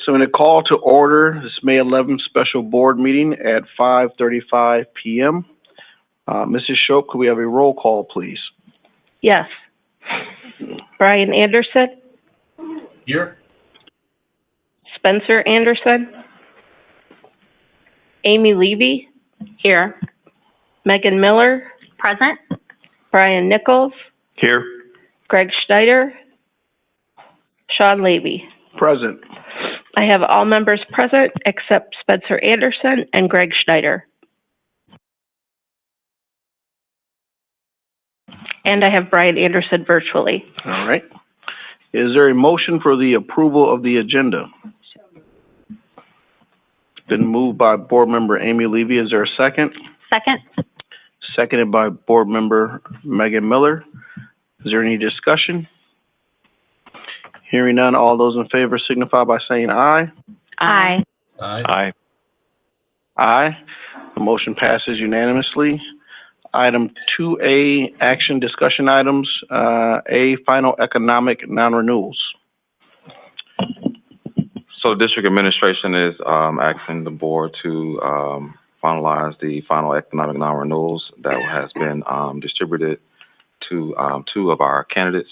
So I'm going to call to order this May 11th special board meeting at 5:35 p.m. Mrs. Shope, could we have a roll call, please? Yes. Brian Anderson. Here. Spencer Anderson. Amy Levy. Here. Megan Miller. Present. Brian Nichols. Here. Greg Schneider. Sean Levy. Present. I have all members present except Spencer Anderson and Greg Schneider. And I have Brian Anderson virtually. All right. Is there a motion for the approval of the agenda? It's been moved by Board Member Amy Levy. Is there a second? Second. Seconded by Board Member Megan Miller. Is there any discussion? Hearing none, all those in favor signify by saying aye. Aye. Aye. Aye. Aye. The motion passes unanimously. Item 2A, action discussion items. A, final economic non-renewals. So district administration is asking the board to finalize the final economic non-renewals that has been distributed to two of our candidates,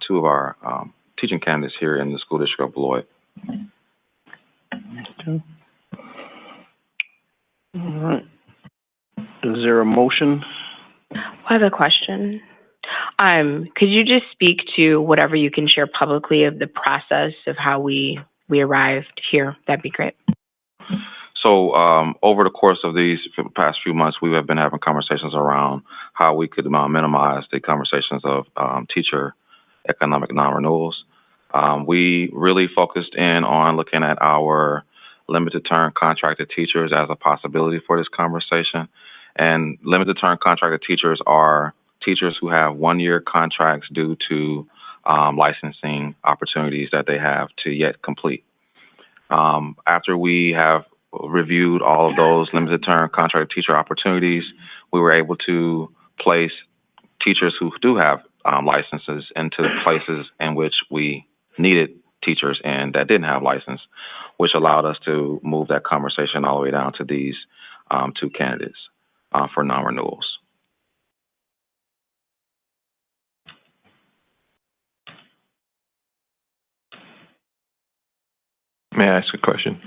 two of our teaching candidates here in the school district of Beloit. Okay. All right. Is there a motion? I have a question. Could you just speak to whatever you can share publicly of the process of how we arrived here? That'd be great. So over the course of these past few months, we have been having conversations around how we could minimize the conversations of teacher economic non-renewals. We really focused in on looking at our limited term contracted teachers as a possibility for this conversation. And limited term contracted teachers are teachers who have 1-year contracts due to licensing opportunities that they have to yet complete. After we have reviewed all of those limited term contracted teacher opportunities, we were able to place teachers who do have licenses into places in which we needed teachers and that didn't have license, which allowed us to move that conversation all the way down to these two candidates for non-renewals. May I ask a question?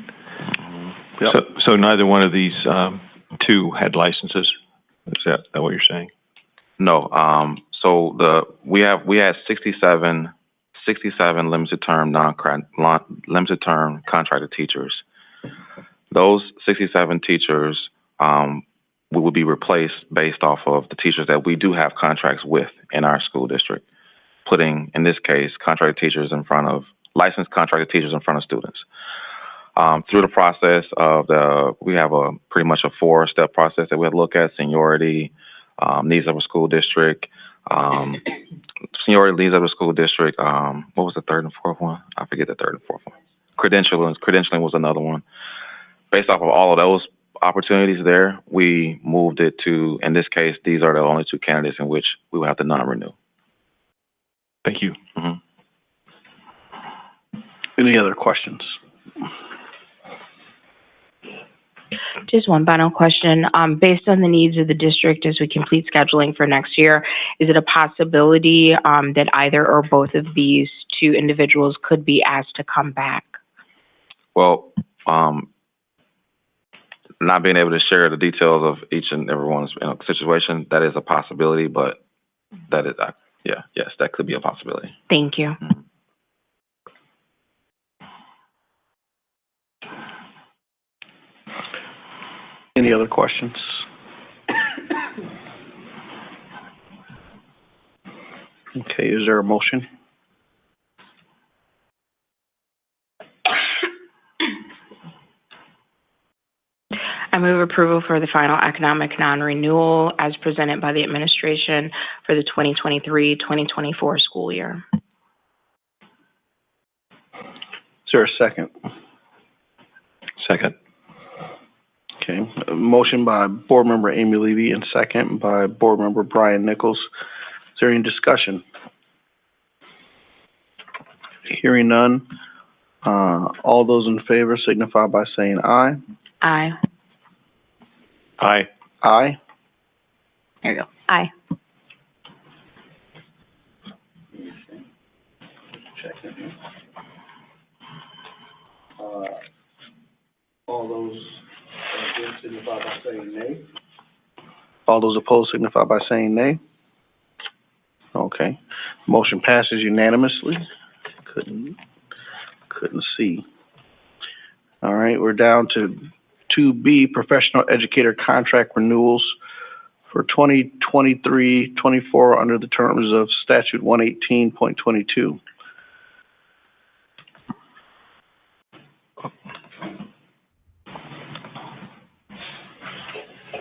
Yep. So neither one of these two had licenses. Is that what you're saying? No. So we had 67 limited term limited term contracted teachers. Those 67 teachers will be replaced based off of the teachers that we do have contracts with in our school district, putting, in this case, licensed contracted teachers in front of students. Through the process of we have pretty much a 4-step process that we have to look at: seniority, needs of a school district, seniority, needs of a school district. What was the third and fourth one? I forget the third and fourth one. Credentialing was another one. Based off of all of those opportunities there, we moved it to, in this case, these are the only two candidates in which we will have to non-renew. Thank you. Mm-hmm. Any other questions? Just one final question. Based on the needs of the district as we complete scheduling for next year, is it a possibility that either or both of these two individuals could be asked to come back? Well, not being able to share the details of each and everyone's situation, that is a possibility, but that is, yes, that could be a possibility. Thank you. Mm-hmm. Any other questions? Okay, is there a motion? I move approval for the final economic non-renewal as presented by the administration for the 2023-2024 school year. Is there a second? Second. Okay, a motion by Board Member Amy Levy and second by Board Member Brian Nichols. Is there any discussion? Hearing none, All those in favor signify by saying aye. Aye. Aye. Aye. There you go. Aye. All those against signify by saying nay. All those opposed signify by saying nay. Okay. Motion passes unanimously. Couldn't see. All right, we're down to 2B, professional educator contract renewals for 2023-24 under the terms of statute 118.22.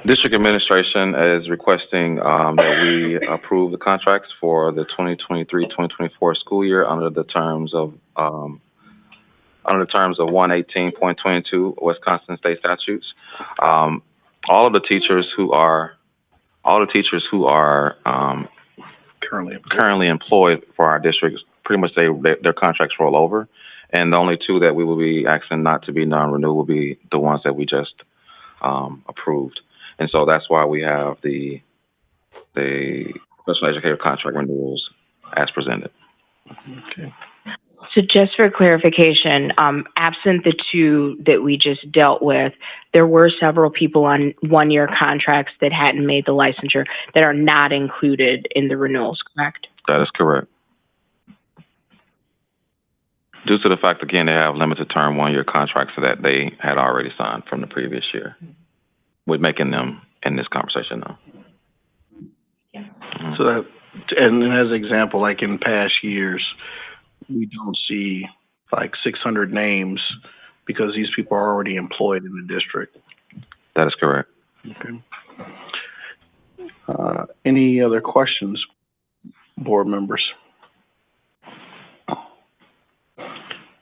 District Administration is requesting that we approve the contracts for the 2023-2024 school year under the terms of 118.22 Wisconsin state statutes. All of the teachers who are currently employed for our districts, pretty much their contracts roll over, and the only two that we will be asking not to be non-renewed will be the ones that we just approved. And so that's why we have the professional educator contract renewals as presented. Okay. So just for clarification, absent the two that we just dealt with, there were several people on one-year contracts that hadn't made the licensure that are not included in the renewals, correct? That is correct. Due to the fact, again, they have limited term one-year contracts that they had already signed from the previous year. We're making them in this conversation now. Yeah. Mm-hmm. So that, and as an example, like in past years, we don't see like 600 names because these people are already employed in the district. That is correct. Okay. Any other questions, board members?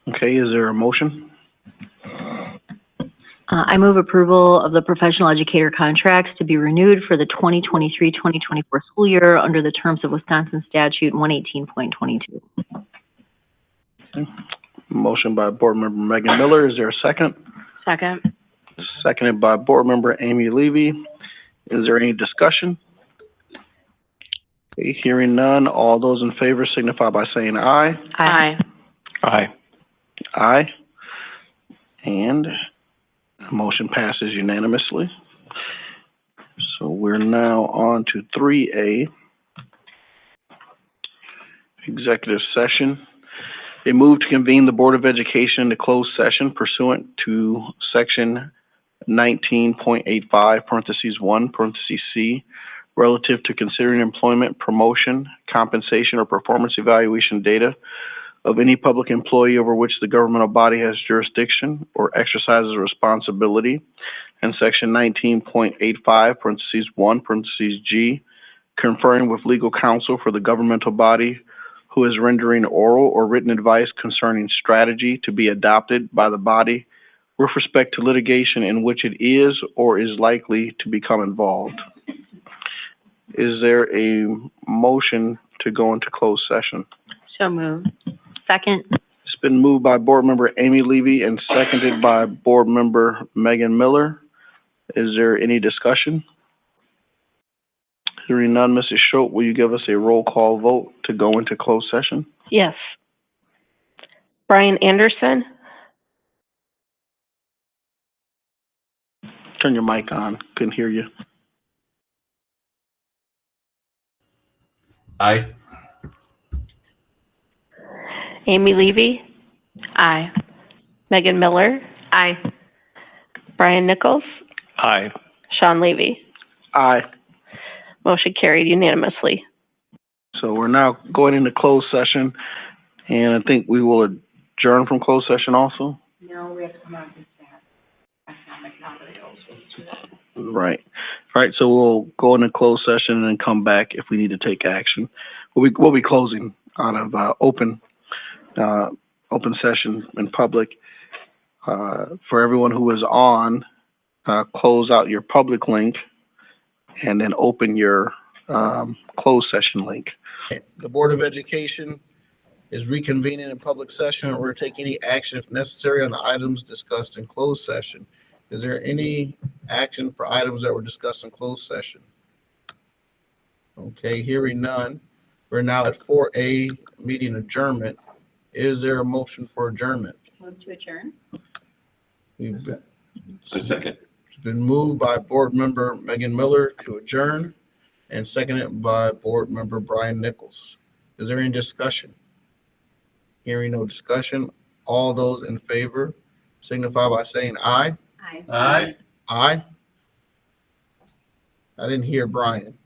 Okay, is there a motion? I move approval of the professional educator contracts to be renewed for the 2023-2024 school year under the terms of Wisconsin statute 118.22. Okay. Motion by board member Megan Miller. Is there a second? Second. Seconded by board member Amy Levy. Is there any discussion? Okay, hearing none. All those in favor signify by saying aye. Aye. Aye. Aye. And motion passes unanimously. So we're now on to 3A, executive session. A move to convene the Board of Education into closed session pursuant to section 19.85, parentheses 1, parentheses C, relative to considering employment, promotion, compensation, or performance evaluation data of any public employee over which the governmental body has jurisdiction or exercises responsibility, and section 19.85, parentheses 1, parentheses G, conferring with legal counsel for the governmental body who is rendering oral or written advice concerning strategy to be adopted by the body with respect to litigation in which it is or is likely to become involved. Is there a motion to go into closed session? So moved. Second. It's been moved by board member Amy Levy and seconded by board member Megan Miller. Is there any discussion? Hearing none, Mrs. Schultz, will you give us a roll call vote to go into closed session? Yes. Brian Anderson, Turn your mic on. Couldn't hear you. Aye. Amy Levy, Aye. Megan Miller, Aye. Brian Nichols, Aye. Sean Levy. Aye. Motion carried unanimously. So we're now going into closed session, and I think we will adjourn from closed session also. No, we have to come out and staff. Economic non-renewals. Right. All right. So we'll go into closed session and then come back if we need to take action. We'll be closing out of open session in public. For everyone who is on, close out your public link and then open your closed session link. The Board of Education is reconvening in public session or take any action if necessary on the items discussed in closed session. Is there any action for items that were discussed in closed session? Okay, hearing none. We're now at 4A, meeting adjournment. Is there a motion for adjournment? Move to adjourn. Second. It's been moved by Board Member Megan Miller to adjourn and seconded by Board Member Brian Nichols. Is there any discussion? Hearing no discussion, all those in favor signify by saying aye. Aye. Aye. Aye? I didn't hear Brian.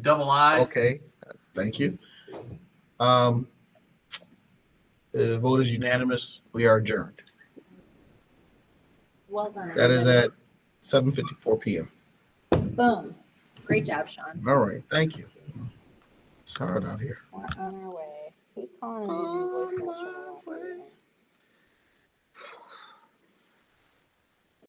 Double I. Okay, thank you. The vote is unanimous. We are adjourned. Well done. That is at 7:54 p.m. Boom. Great job, Sean. All right, thank you. It's hard out here. We're on our way. Who's calling and leaving voicemails from the